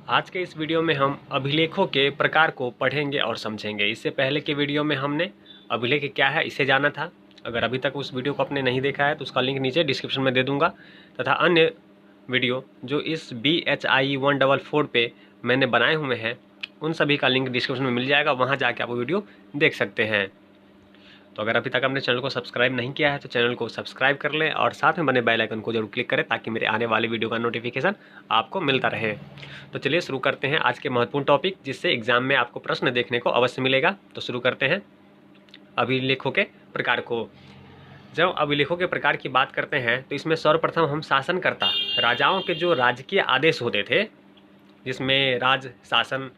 आज के इस वीडियो में हम अभिलेखों के प्रकार को पढ़ेंगे और समझेंगे। इससे पहले के वीडियो में हमने अभिलेख क्या है इसे जाना था। अगर अभी तक उस वीडियो को आपने नहीं देखा है तो उसका लिंक नीचे डिस्क्रिप्शन में दे दूंगा, तथा अन्य वीडियो जो इस BHI 144 पे मैंने बनाए हुए हैं उन सभी का लिंक डिस्क्रिप्शन में मिल जाएगा, वहाँ जाके आप वो वीडियो देख सकते हैं। तो अगर अभी तक आपने चैनल को सब्सक्राइब नहीं किया है तो चैनल को सब्सक्राइब कर लें और साथ में बने बेल आइकन को जरूर क्लिक करें ताकि मेरे आने वाले वीडियो का नोटिफिकेशन आपको मिलता रहे। तो चलिए शुरू करते हैं आज के महत्वपूर्ण टॉपिक, जिससे एग्जाम में आपको प्रश्न देखने को अवश्य मिलेगा। तो शुरू करते हैं अभिलेखों के प्रकार को। जब अभिलेखों के प्रकार की बात करते हैं तो इसमें सर्वप्रथम हम शासनकर्ता राजाओं के जो राजकीय आदेश होते थे, जिसमें राज शासन,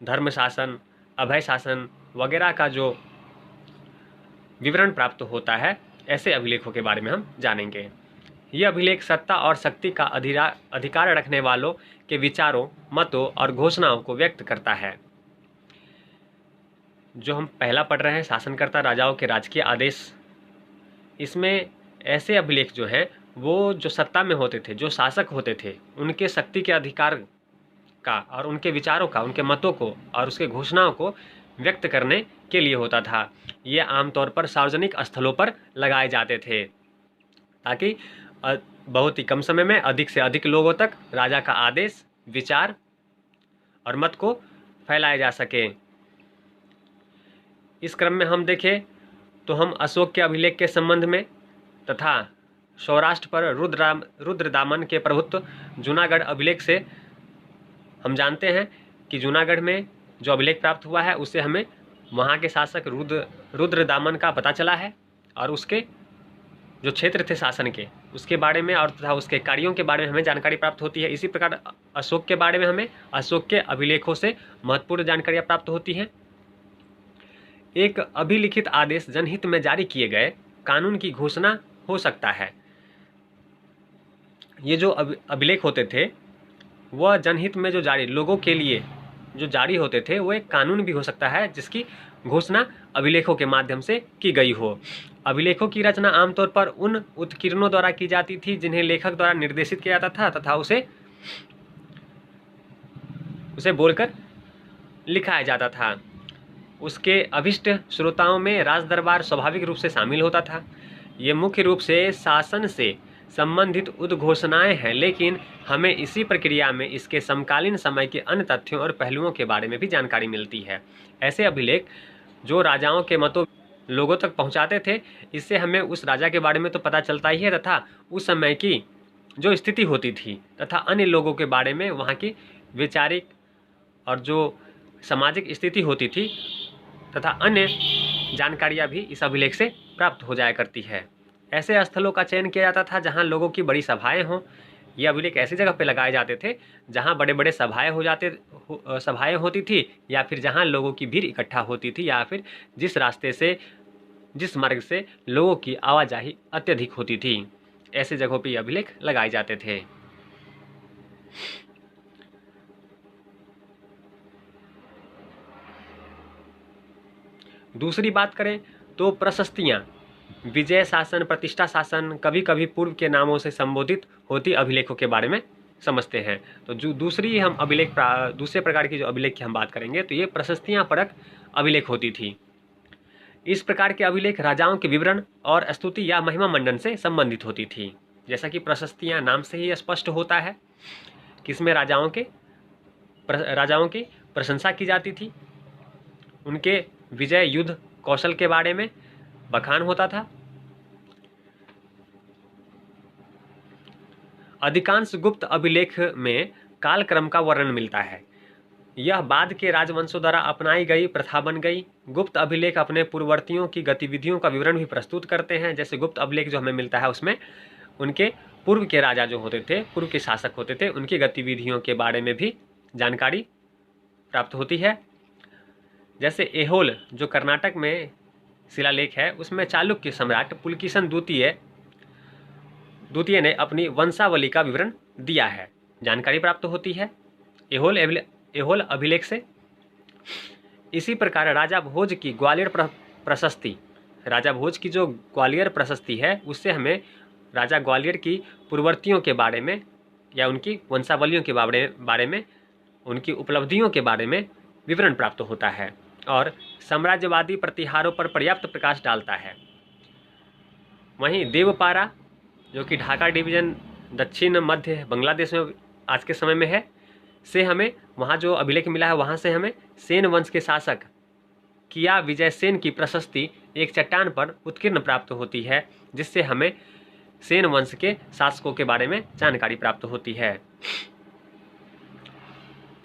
धर्म शासन, अभय शासन वगैरह का जो विवरण प्राप्त होता है, ऐसे अभिलेखों के बारे में हम जानेंगे। यह अभिलेख सत्ता और शक्ति का अधिकार रखने वालों के विचारों, मतों और घोषणाओं को व्यक्त करता है। जो हम पहला पढ़ रहे हैं शासनकर्ता राजाओं के राजकीय आदेश, इसमें ऐसे अभिलेख जो हैं वो जो सत्ता में होते थे, जो शासक होते थे, उनके शक्ति के अधिकार का और उनके विचारों का, उनके मतों को और उसके घोषणाओं को व्यक्त करने के लिए होता था। ये आमतौर पर सार्वजनिक स्थलों पर लगाए जाते थे ताकि बहुत ही कम समय में अधिक से अधिक लोगों तक राजा का आदेश, विचार और मत को फैलाया जा सके। इस क्रम में हम देखें तो हम अशोक के अभिलेख के संबंध में तथा सौराष्ट्र पर रुद्रदामन के प्रभुत्व जूनागढ़ अभिलेख से हम जानते हैं कि जूनागढ़ में जो अभिलेख प्राप्त हुआ है उससे हमें वहाँ के शासक रुद्रदामन का पता चला है और उसके जो क्षेत्र थे शासन के, उसके बारे में और तथा उसके कार्यों के बारे में हमें जानकारी प्राप्त होती है। इसी प्रकार अशोक के बारे में हमें अशोक के अभिलेखों से महत्वपूर्ण जानकारियाँ प्राप्त होती हैं। एक अभिलिखित आदेश जनहित में जारी किए गए कानून की घोषणा हो सकता है। ये जो अभिलेख होते थे वह जनहित में जो जारी, लोगों के लिए जो जारी होते थे, वो एक कानून भी हो सकता है जिसकी घोषणा अभिलेखों के माध्यम से की गई हो। अभिलेखों की रचना आमतौर पर उन उत्कीर्णों द्वारा की जाती थी जिन्हें लेखक द्वारा निर्देशित किया जाता था तथा उसे बोलकर लिखाया जाता था। उसके अभिष्ट श्रोताओं में राजदरबार स्वाभाविक रूप से शामिल होता था। ये मुख्य रूप से शासन से संबंधित उद्घोषणाएं हैं, लेकिन हमें इसी प्रक्रिया में इसके समकालीन समय के अन्य तथ्यों और पहलुओं के बारे में भी जानकारी मिलती है। ऐसे अभिलेख जो राजाओं के मतों लोगों तक पहुंचाते थे, इससे हमें उस राजा के बारे में तो पता चलता ही है तथा उस समय की जो स्थिति होती थी तथा अन्य लोगों के बारे में वहाँ की वैचारिक और जो सामाजिक स्थिति होती थी तथा अन्य जानकारियाँ भी इस अभिलेख से प्राप्त हो जाया करती है। ऐसे स्थलों का चयन किया जाता था जहां लोगों की बड़ी सभाएं हों। ये अभिलेख ऐसी जगह पे लगाए जाते थे जहां बड़े बड़े सभाएं होती थी, या फिर जहां लोगों की भीड़ इकट्ठा होती थी, या फिर जिस रास्ते से, जिस मार्ग से लोगों की आवाजाही अत्यधिक होती थी, ऐसे जगहों पे ये अभिलेख लगाए जाते थे। दूसरी बात करें तो प्रशस्तियाँ, विजय शासन, प्रतिष्ठा शासन कभी कभी पूर्व के नामों से संबोधित होती अभिलेखों के बारे में समझते हैं। तो जो दूसरे प्रकार की जो अभिलेख की हम बात करेंगे तो ये प्रशस्तियाँ परक अभिलेख होती थी। इस प्रकार के अभिलेख राजाओं के विवरण और स्तुति या महिमा मंडन से संबंधित होती थी। जैसा कि प्रशस्तियाँ नाम से ही स्पष्ट होता है कि इसमें राजाओं की प्रशंसा की जाती थी, उनके विजय, युद्ध कौशल के बारे में बखान होता था। अधिकांश गुप्त अभिलेख में कालक्रम का वर्णन मिलता है। यह बाद के राजवंशों द्वारा अपनाई गई प्रथा बन गई। गुप्त अभिलेख अपने पूर्ववर्तियों की गतिविधियों का विवरण भी प्रस्तुत करते हैं। जैसे गुप्त अभिलेख जो हमें मिलता है उसमें उनके पूर्व के राजा जो होते थे, पूर्व के शासक होते थे, उनकी गतिविधियों के बारे में भी जानकारी प्राप्त होती है। जैसे ऐहोल जो कर्नाटक में शिलालेख है, उसमें चालुक्य सम्राट पुलकेशिन द्वितीय ने अपनी वंशावली का विवरण दिया है, जानकारी प्राप्त होती है ऐहोल अभिलेख से। इसी प्रकार राजा भोज की ग्वालियर प्रशस्ति, राजा भोज की जो ग्वालियर प्रशस्ति है उससे हमें राजा ग्वालियर की पूर्ववर्तियों के बारे में या उनकी वंशावलियों के बारे में उनकी उपलब्धियों के बारे में विवरण प्राप्त होता है और साम्राज्यवादी प्रतिहारों पर पर्याप्त प्रकाश डालता है। वहीं देवपारा, जो कि ढाका डिवीज़न दक्षिण मध्य बांग्लादेश में आज के समय में है, से हमें वहाँ जो अभिलेख मिला है वहाँ से हमें सेन वंश के शासक किया विजय सेन की प्रशस्ति एक चट्टान पर उत्कीर्ण प्राप्त होती है, जिससे हमें सेन वंश के शासकों के बारे में जानकारी प्राप्त होती है।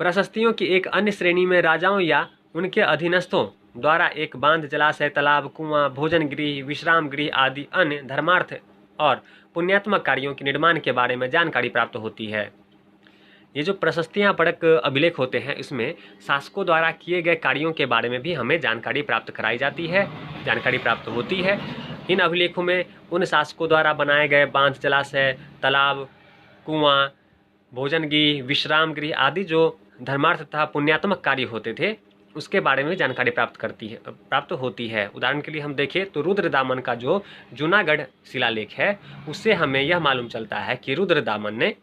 प्रशस्तियों की एक अन्य श्रेणी में राजाओं या उनके अधीनस्थों द्वारा एक बांध, जलाशय, तालाब, कुआं, भोजन गृह, विश्राम गृह आदि अन्य धर्मार्थ और पुण्यात्मक कार्यों के निर्माण के बारे में जानकारी प्राप्त होती है। ये जो प्रशस्तियां पड़क अभिलेख होते हैं, इसमें शासकों द्वारा किए गए कार्यों के बारे में भी हमें जानकारी प्राप्त कराई जाती है, जानकारी प्राप्त होती है। इन अभिलेखों में उन शासकों द्वारा बनाए गए बांध, जलाशय, तालाब, कुआं, भोजन गृह, विश्राम गृह आदि जो धर्मार्थ तथा पुण्यात्मक कार्य होते थे, उसके बारे में जानकारी प्राप्त होती है। उदाहरण के लिए हम देखें तो रुद्रदामन का जो जूनागढ़ शिलालेख है, उससे हमें यह मालूम चलता है कि रुद्रदामन ने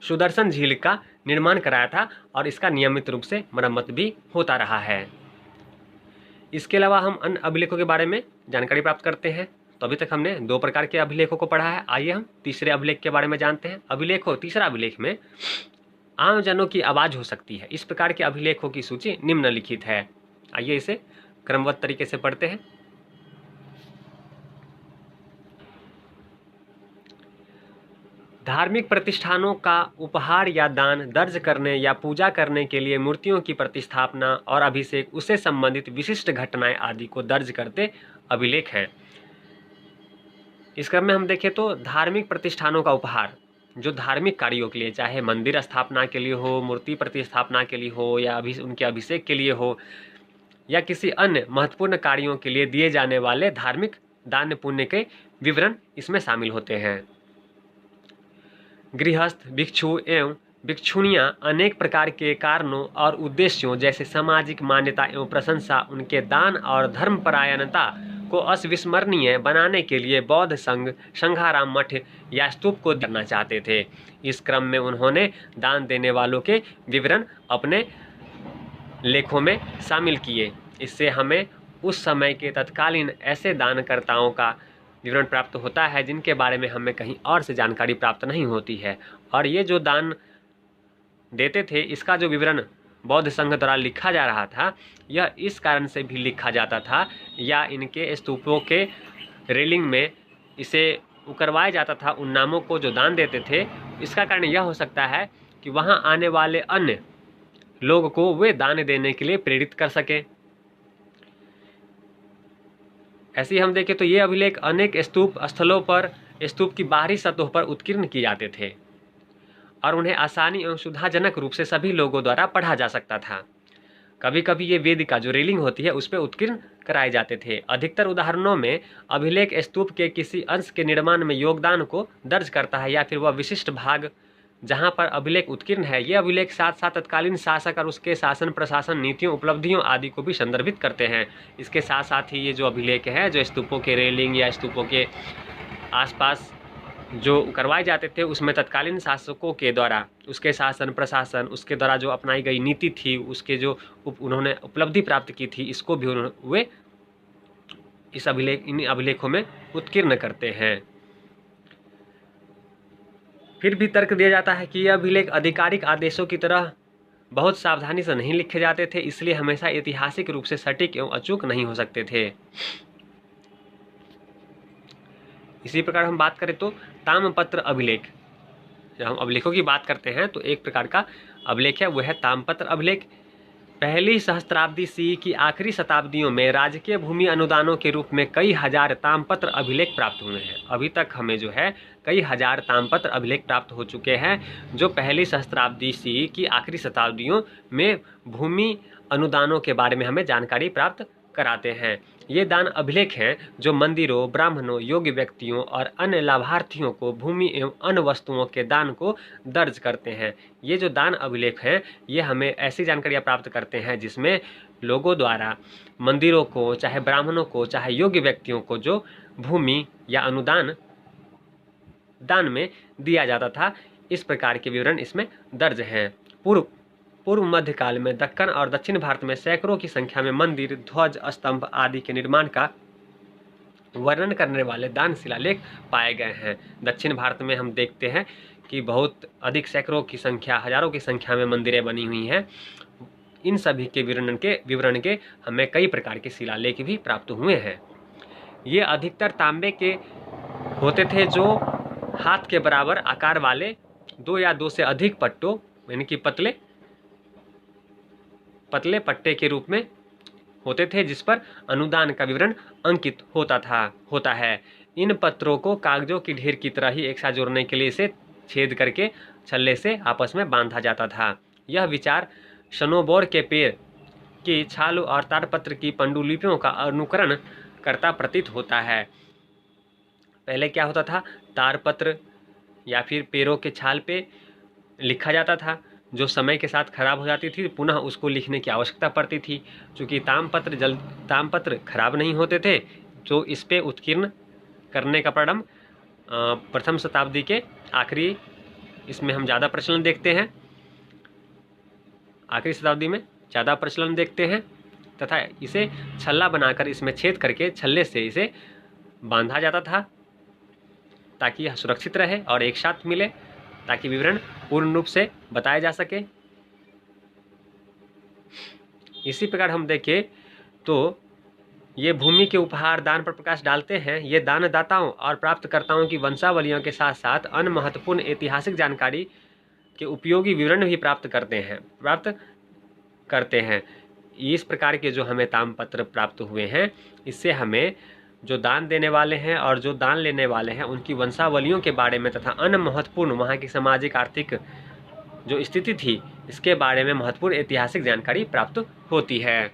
सुदर्शन झील का निर्माण कराया था और इसका नियमित रूप से मरम्मत भी होता रहा है। इसके अलावा हम अन्य अभिलेखों के बारे में जानकारी प्राप्त करते हैं। तो अभी तक हमने 2 प्रकार के अभिलेखों को पढ़ा है। आइए हम तीसरे अभिलेख के बारे में जानते हैं। तीसरा अभिलेख में आम जनों की आवाज़ हो सकती है। इस प्रकार के अभिलेखों की सूची निम्नलिखित है। आइए इसे क्रमबद्ध तरीके से पढ़ते हैं। धार्मिक प्रतिष्ठानों का उपहार या दान दर्ज करने या पूजा करने के लिए मूर्तियों की प्रतिस्थापना और अभिषेक, उससे संबंधित विशिष्ट घटनाएं आदि को दर्ज करते अभिलेख हैं। इस क्रम में हम देखें तो धार्मिक प्रतिष्ठानों का उपहार, जो धार्मिक कार्यों के लिए, चाहे मंदिर स्थापना के लिए हो, मूर्ति प्रतिस्थापना के लिए हो, या उनके अभिषेक के लिए हो, या किसी अन्य महत्वपूर्ण कार्यों के लिए दिए जाने वाले धार्मिक दान पुण्य के विवरण इसमें शामिल होते हैं। गृहस्थ, भिक्षु एवं भिक्षुणियाँ अनेक प्रकार के कारणों और उद्देश्यों जैसे सामाजिक मान्यता एवं प्रशंसा, उनके दान और धर्मपरायणता को अविस्मरणीय बनाने के लिए बौद्ध संघ, संघाराम मठ या स्तूप को करना चाहते थे। इस क्रम में उन्होंने दान देने वालों के विवरण अपने लेखों में शामिल किए। इससे हमें उस समय के तत्कालीन ऐसे दानकर्ताओं का विवरण प्राप्त होता है जिनके बारे में हमें कहीं और से जानकारी प्राप्त नहीं होती है। और ये जो दान देते थे, इसका जो विवरण बौद्ध संघ द्वारा लिखा जा रहा था, यह इस कारण से भी लिखा जाता था या इनके स्तूपों के रेलिंग में इसे उकरवाया जाता था, उन नामों को जो दान देते थे। इसका कारण यह हो सकता है कि वहाँ आने वाले अन्य लोग को वे दान देने के लिए प्रेरित कर सके। ऐसे ही हम देखें तो ये अभिलेख अनेक स्तूप स्थलों पर स्तूप की बाहरी सतहों पर उत्कीर्ण किए जाते थे और उन्हें आसानी एवं सुविधाजनक रूप से सभी लोगों द्वारा पढ़ा जा सकता था। कभी कभी ये वेदिका जो रेलिंग होती है उस पर उत्कीर्ण कराए जाते थे। अधिकतर उदाहरणों में अभिलेख स्तूप के किसी अंश के निर्माण में योगदान को दर्ज करता है या फिर वह विशिष्ट भाग जहाँ पर अभिलेख उत्कीर्ण है। ये अभिलेख साथ साथ तत्कालीन शासक और उसके शासन प्रशासन, नीतियों, उपलब्धियों आदि को भी संदर्भित करते हैं। इसके साथ साथ ही ये जो अभिलेख है, जो स्तूपों के रेलिंग या स्तूपों के आसपास जो करवाए जाते थे, उसमें तत्कालीन शासकों के द्वारा, उसके शासन प्रशासन, उसके द्वारा जो अपनाई गई नीति थी, उसके जो उन्होंने उपलब्धि प्राप्त की थी, इसको भी वे इन अभिलेखों में उत्कीर्ण करते हैं। फिर भी तर्क दिया जाता है कि यह अभिलेख आधिकारिक आदेशों की तरह बहुत सावधानी से नहीं लिखे जाते थे, इसलिए हमेशा ऐतिहासिक रूप से सटीक एवं अचूक नहीं हो सकते थे। इसी प्रकार हम बात करें तो ताम्रपत्र अभिलेख। जब हम अभिलेखों की बात करते हैं तो एक प्रकार का अभिलेख है, वो है ताम्रपत्र अभिलेख। पहली सहस्त्राब्दी सी की आखिरी शताब्दियों में राजकीय भूमि अनुदानों के रूप में कई हजार ताम्रपत्र अभिलेख प्राप्त हुए हैं। अभी तक हमें जो है कई हजार ताम्रपत्र अभिलेख प्राप्त हो चुके हैं, जो पहली सहस्त्राब्दी सी की आखिरी शताब्दियों में भूमि अनुदानों के बारे में हमें जानकारी प्राप्त कराते हैं। ये दान अभिलेख हैं जो मंदिरों, ब्राह्मणों, योग्य व्यक्तियों और अन्य लाभार्थियों को भूमि एवं अन्य वस्तुओं के दान को दर्ज करते हैं। ये जो दान अभिलेख हैं, ये हमें ऐसी जानकारियाँ प्राप्त करते हैं जिसमें लोगों द्वारा मंदिरों को, चाहे ब्राह्मणों को, चाहे योग्य व्यक्तियों को जो भूमि या अनुदान दान में दिया जाता था, इस प्रकार के विवरण इसमें दर्ज हैं। पूर्व मध्यकाल में दक्कन और दक्षिण भारत में सैकड़ों की संख्या में मंदिर, ध्वज, स्तंभ आदि के निर्माण का वर्णन करने वाले दान शिलालेख पाए गए हैं। दक्षिण भारत में हम देखते हैं कि बहुत अधिक सैकड़ों की संख्या, हजारों की संख्या में मंदिरें बनी हुई हैं। इन सभी के विवरण के हमें कई प्रकार के शिलालेख भी प्राप्त हुए हैं। ये अधिकतर तांबे के होते थे, जो हाथ के बराबर आकार वाले 2 या 2 से अधिक पट्टों यानी कि पतले पट्टे के रूप में होते थे, जिस पर अनुदान का विवरण अंकित होता है। इन पत्रों को कागजों की ढेर की तरह ही एक साथ जोड़ने के लिए इसे छेद करके छल्ले से आपस में बांधा जाता था। यह विचार शनोबोर के पेड़ की छाल और ताड़पत्र की पांडुलिपियों का अनुकरण करता प्रतीत होता है। पहले क्या होता था, ताड़पत्र या फिर पेड़ों के छाल पे लिखा जाता था, जो समय के साथ खराब हो जाती थी, पुनः उसको लिखने की आवश्यकता पड़ती थी। चूँकि तामपत्र खराब नहीं होते थे, जो इस पे उत्कीर्ण करने का प्रारंभ प्रथम शताब्दी के आखिरी, इसमें हम ज़्यादा प्रचलन देखते हैं, आखिरी शताब्दी में ज़्यादा प्रचलन देखते हैं, तथा इसे छल्ला बनाकर इसमें छेद करके छल्ले से इसे बांधा जाता था ताकि यह सुरक्षित रहे और एक साथ मिले, ताकि विवरण पूर्ण रूप से बताया जा सके। इसी प्रकार हम देखें तो ये भूमि के उपहार दान पर प्रकाश डालते हैं। ये दानदाताओं और प्राप्तकर्ताओं की वंशावलियों के साथ साथ अन्य महत्वपूर्ण ऐतिहासिक जानकारी के उपयोगी विवरण भी प्राप्त करते हैं। इस प्रकार के जो हमें ताम्रपत्र प्राप्त हुए हैं, इससे हमें जो दान देने वाले हैं और जो दान लेने वाले हैं उनकी वंशावलियों के बारे में तथा अन्य महत्वपूर्ण वहाँ की सामाजिक आर्थिक जो स्थिति थी, इसके बारे में महत्वपूर्ण ऐतिहासिक जानकारी प्राप्त होती है।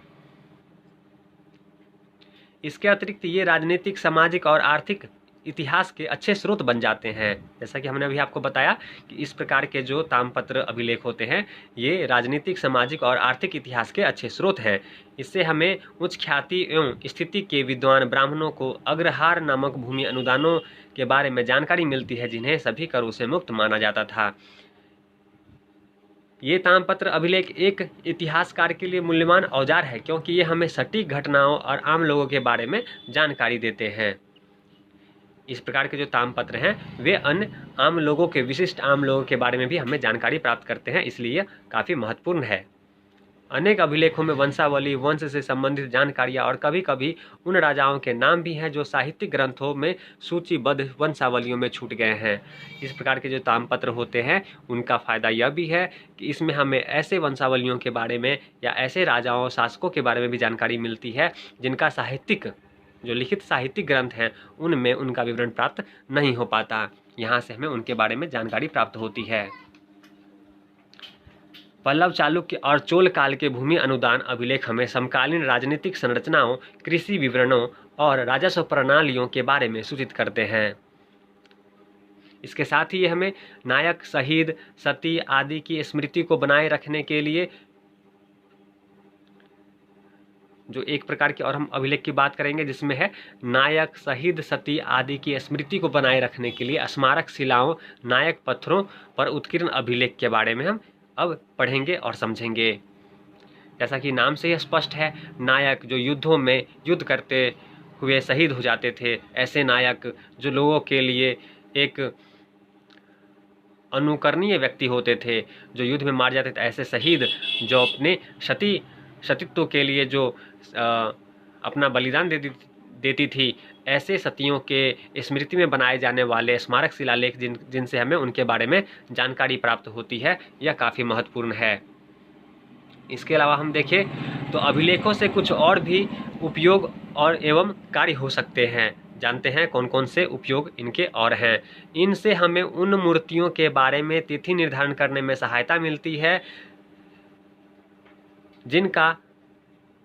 इसके अतिरिक्त ये राजनीतिक, सामाजिक और आर्थिक इतिहास के अच्छे स्रोत बन जाते हैं। जैसा कि हमने अभी आपको बताया कि इस प्रकार के जो ताम्रपत्र अभिलेख होते हैं, ये राजनीतिक, सामाजिक और आर्थिक इतिहास के अच्छे स्रोत हैं। इससे हमें उच्च ख्याति एवं स्थिति के विद्वान ब्राह्मणों को अग्रहार नामक भूमि अनुदानों के बारे में जानकारी मिलती है, जिन्हें सभी करों से मुक्त माना जाता था। ये ताम्रपत्र अभिलेख एक इतिहासकार के लिए मूल्यवान औजार है, क्योंकि ये हमें सटीक घटनाओं और आम लोगों के बारे में जानकारी देते हैं। इस प्रकार के जो ताम्रपत्र हैं, वे अन्य आम लोगों के, विशिष्ट आम लोगों के बारे में भी हमें जानकारी प्राप्त करते हैं, इसलिए यह काफ़ी महत्वपूर्ण है। अनेक अभिलेखों में वंशावली, वंश से संबंधित जानकारियाँ और कभी कभी उन राजाओं के नाम भी हैं जो साहित्यिक ग्रंथों में सूचीबद्ध वंशावलियों में छूट गए हैं। इस प्रकार के जो ताम्रपत्र होते हैं, उनका फ़ायदा यह भी है कि इसमें हमें ऐसे वंशावलियों के बारे में या ऐसे राजाओं, शासकों के बारे में भी जानकारी मिलती है जिनका जो लिखित साहित्यिक ग्रंथ हैं, उनमें उनका विवरण प्राप्त नहीं हो पाता। यहाँ से हमें उनके बारे में जानकारी प्राप्त होती है। पल्लव, चालुक्य और चोल काल के भूमि अनुदान अभिलेख हमें समकालीन राजनीतिक संरचनाओं, कृषि विवरणों और राजस्व प्रणालियों के बारे में सूचित करते हैं। इसके साथ ही ये हमें नायक, शहीद, सती आदि की स्मृति को बनाए रखने के लिए जो एक प्रकार की और हम अभिलेख की बात करेंगे, जिसमें है नायक, शहीद, सती आदि की स्मृति को बनाए रखने के लिए स्मारक शिलाओं, नायक पत्थरों पर उत्कीर्ण अभिलेख के बारे में हम अब पढ़ेंगे और समझेंगे। जैसा कि नाम से ही स्पष्ट है, नायक जो युद्धों में युद्ध करते हुए शहीद हो जाते थे, ऐसे नायक जो लोगों के लिए एक अनुकरणीय व्यक्ति होते थे, जो युद्ध में मार जाते थे, ऐसे शहीद जो अपने सतीत्व के लिए जो अपना बलिदान देती थी, ऐसे सतियों के स्मृति में बनाए जाने वाले स्मारक शिलालेख जिनसे हमें उनके बारे में जानकारी प्राप्त होती है, यह काफ़ी महत्वपूर्ण है। इसके अलावा हम देखें तो अभिलेखों से कुछ और भी उपयोग और एवं कार्य हो सकते हैं। जानते हैं कौन कौन से उपयोग इनके और हैं। इनसे हमें उन मूर्तियों के बारे में तिथि निर्धारण करने में सहायता मिलती है जिनका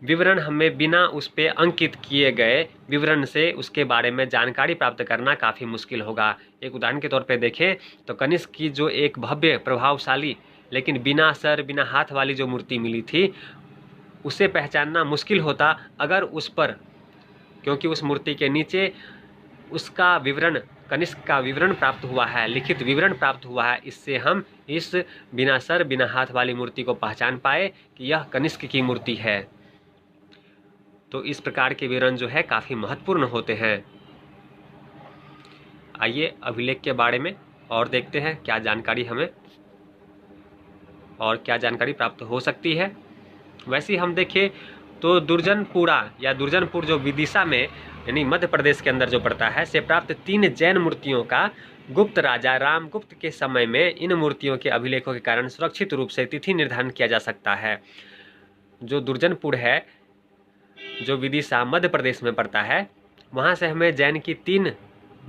विवरण हमें बिना उस पे अंकित किए गए विवरण से उसके बारे में जानकारी प्राप्त करना काफ़ी मुश्किल होगा। एक उदाहरण के तौर पे देखें तो कनिष्क की जो एक भव्य, प्रभावशाली लेकिन बिना सर, बिना हाथ वाली जो मूर्ति मिली थी, उसे पहचानना मुश्किल होता अगर उस पर, क्योंकि उस मूर्ति के नीचे उसका विवरण कनिष्क का विवरण प्राप्त हुआ है, लिखित विवरण प्राप्त हुआ है, इससे हम इस बिना सर बिना हाथ वाली मूर्ति को पहचान पाए कि यह कनिष्क की मूर्ति है। तो इस प्रकार के विवरण जो है काफ़ी महत्वपूर्ण होते हैं। आइए अभिलेख के बारे में और देखते हैं क्या जानकारी हमें और क्या जानकारी प्राप्त हो सकती है। वैसे ही हम देखें तो दुर्जनपुरा या दुर्जनपुर जो विदिशा में यानी मध्य प्रदेश के अंदर जो पड़ता है से प्राप्त 3 जैन मूर्तियों का गुप्त राजा रामगुप्त के समय में इन मूर्तियों के अभिलेखों के कारण सुरक्षित रूप से तिथि निर्धारण किया जा सकता है। जो दुर्जनपुर है जो विदिशा मध्य प्रदेश में पड़ता है, वहाँ से हमें जैन की 3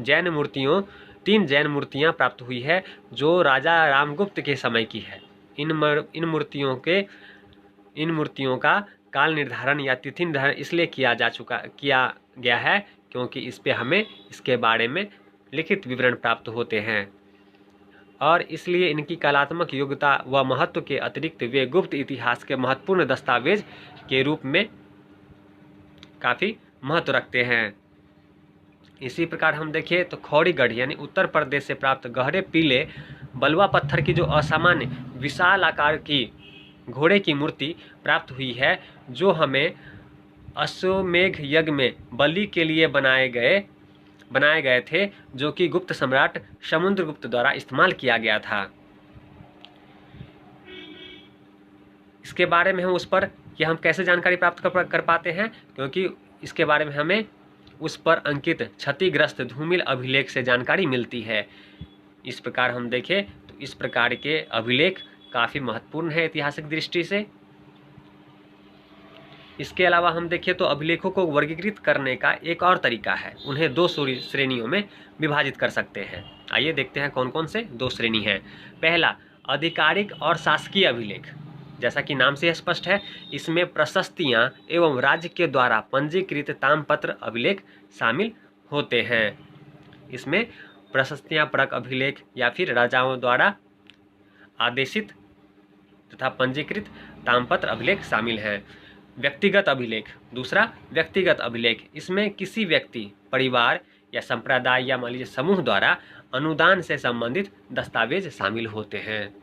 जैन मूर्तियाँ प्राप्त हुई है जो राजा रामगुप्त के समय की है। इन मूर्तियों का काल निर्धारण या तिथि निर्धारण इसलिए किया गया है क्योंकि इस पे हमें इसके बारे में लिखित विवरण प्राप्त होते हैं और इसलिए इनकी कलात्मक योग्यता व महत्व के अतिरिक्त वे गुप्त इतिहास के महत्वपूर्ण दस्तावेज के रूप में काफ़ी महत्व रखते हैं। इसी प्रकार हम देखें तो खौरीगढ़ यानी उत्तर प्रदेश से प्राप्त गहरे पीले बलुआ पत्थर की जो असामान्य विशाल आकार की घोड़े की मूर्ति प्राप्त हुई है जो हमें अश्वमेध यज्ञ में बलि के लिए बनाए गए थे, जो कि गुप्त सम्राट समुद्रगुप्त द्वारा इस्तेमाल किया गया था। इसके बारे में हम कैसे जानकारी प्राप्त कर पाते हैं, क्योंकि इसके बारे में हमें उस पर अंकित क्षतिग्रस्त धूमिल अभिलेख से जानकारी मिलती है। इस प्रकार हम देखें तो इस प्रकार के अभिलेख काफ़ी महत्वपूर्ण है ऐतिहासिक दृष्टि से। इसके अलावा हम देखें तो अभिलेखों को वर्गीकृत करने का एक और तरीका है, उन्हें 2 श्रेणियों में विभाजित कर सकते हैं। आइए देखते हैं कौन कौन से 2 श्रेणी हैं। पहला, आधिकारिक और शासकीय अभिलेख। जैसा कि नाम से स्पष्ट है, इसमें प्रशस्तियाँ एवं राज्य के द्वारा पंजीकृत तामपत्र अभिलेख शामिल होते हैं। इसमें प्रशस्तियाँ परक अभिलेख या फिर राजाओं द्वारा आदेशित तथा पंजीकृत तामपत्र अभिलेख शामिल हैं। व्यक्तिगत अभिलेख, दूसरा व्यक्तिगत अभिलेख, इसमें किसी व्यक्ति, परिवार या संप्रदाय या मान लीजिए समूह द्वारा अनुदान से संबंधित दस्तावेज शामिल होते हैं।